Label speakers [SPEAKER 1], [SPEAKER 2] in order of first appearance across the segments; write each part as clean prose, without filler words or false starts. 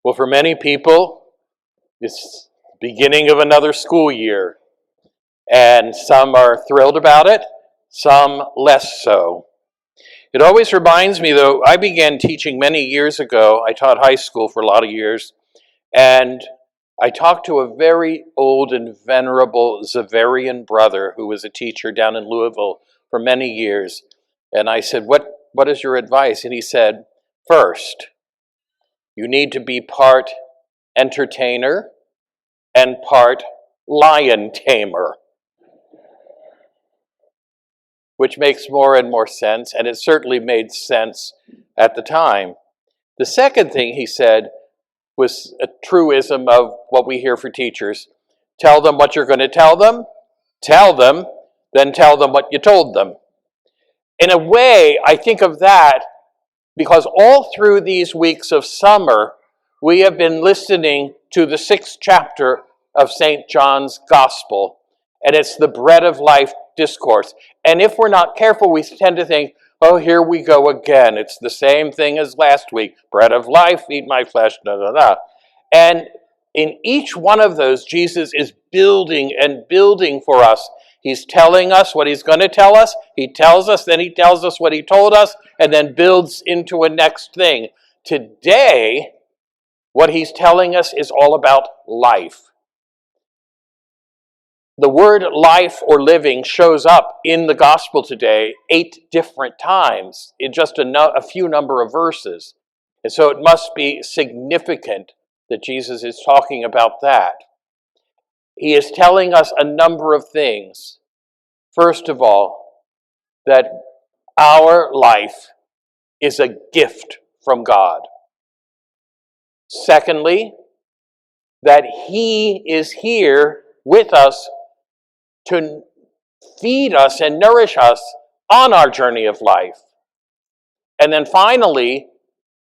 [SPEAKER 1] Well, for many people, it's the beginning of another school year, and some are thrilled about it, some less so. It always reminds me, though, I began teaching many years ago. I taught high school for a lot of years, and I talked to a very old and venerable Xaverian brother who was a teacher down in Louisville for many years. And I said, what is your advice? And he said, first, you need to be part entertainer and part lion tamer, which makes more and more sense, and it certainly made sense at the time. The second thing he said was a truism of what we hear for teachers. Tell them what you're going to tell them, then tell them what you told them. In a way, I think of that because all through these weeks of summer, we have been listening to the 6th chapter of St. John's Gospel, and it's the bread of life discourse. And if we're not careful, we tend to think, oh, here we go again. It's the same thing as last week. Bread of life, eat my flesh, da, da, da. And in each one of those, Jesus is building and building for us. He's telling us what he's going to tell us. He tells us, then he tells us what he told us, and then builds into a next thing. Today, what he's telling us is all about life. The word life or living shows up in the gospel today 8 different times in just a few number of verses. And so it must be significant that Jesus is talking about that. He is telling us a number of things. First of all, that our life is a gift from God. Secondly, that he is here with us to feed us and nourish us on our journey of life. And then finally,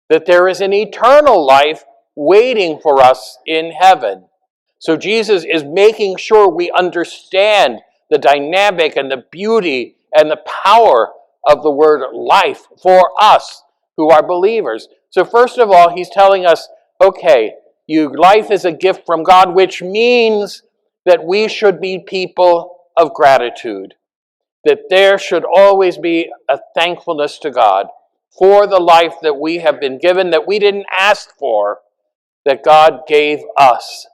[SPEAKER 1] that there is an eternal life waiting for us in heaven. So Jesus is making sure we understand the dynamic and the beauty and the power of the word life for us who are believers. So first of all, he's telling us, okay, life is a gift from God, which means that we should be people of gratitude, that there should always be a thankfulness to God for the life that we have been given, that we didn't ask for, that God gave us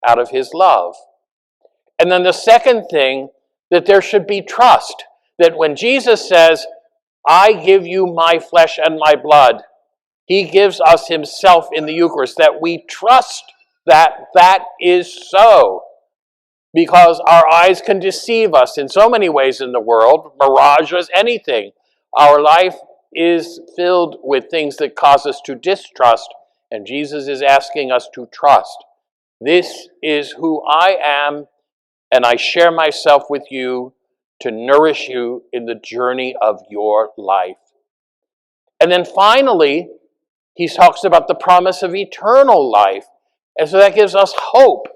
[SPEAKER 1] out of his love. And then the second thing, that there should be trust, that when Jesus says, I give you my flesh and my blood, he gives us himself in the Eucharist, that we trust that that is so. Because our eyes can deceive us in so many ways in the world, mirages, anything. Our life is filled with things that cause us to distrust, and Jesus is asking us to trust. This is who I am, and I share myself with you to nourish you in the journey of your life. And then finally, he talks about the promise of eternal life, and so that gives us hope.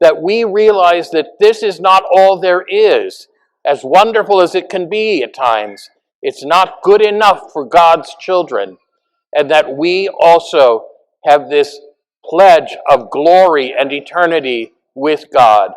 [SPEAKER 1] That we realize that this is not all there is. As wonderful as it can be at times, it's not good enough for God's children. And that we also have this pledge of glory and eternity with God.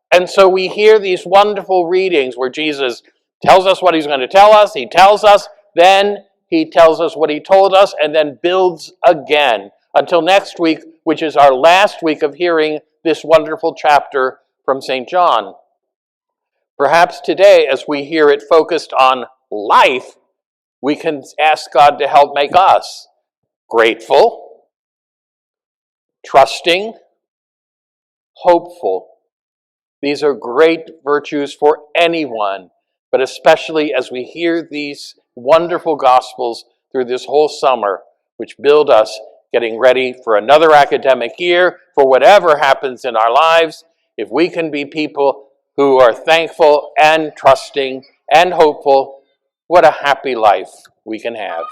[SPEAKER 1] And so we hear these wonderful readings where Jesus tells us what he's going to tell us, he tells us, then he tells us what he told us, and then builds again. Until next week, which is our last week of hearing this wonderful chapter from St. John. Perhaps today, as we hear it focused on life, we can ask God to help make us grateful, trusting, hopeful. These are great virtues for anyone, but especially as we hear these wonderful Gospels through this whole summer, which build us getting ready for another academic year, for whatever happens in our lives. If we can be people who are thankful and trusting and hopeful, what a happy life we can have.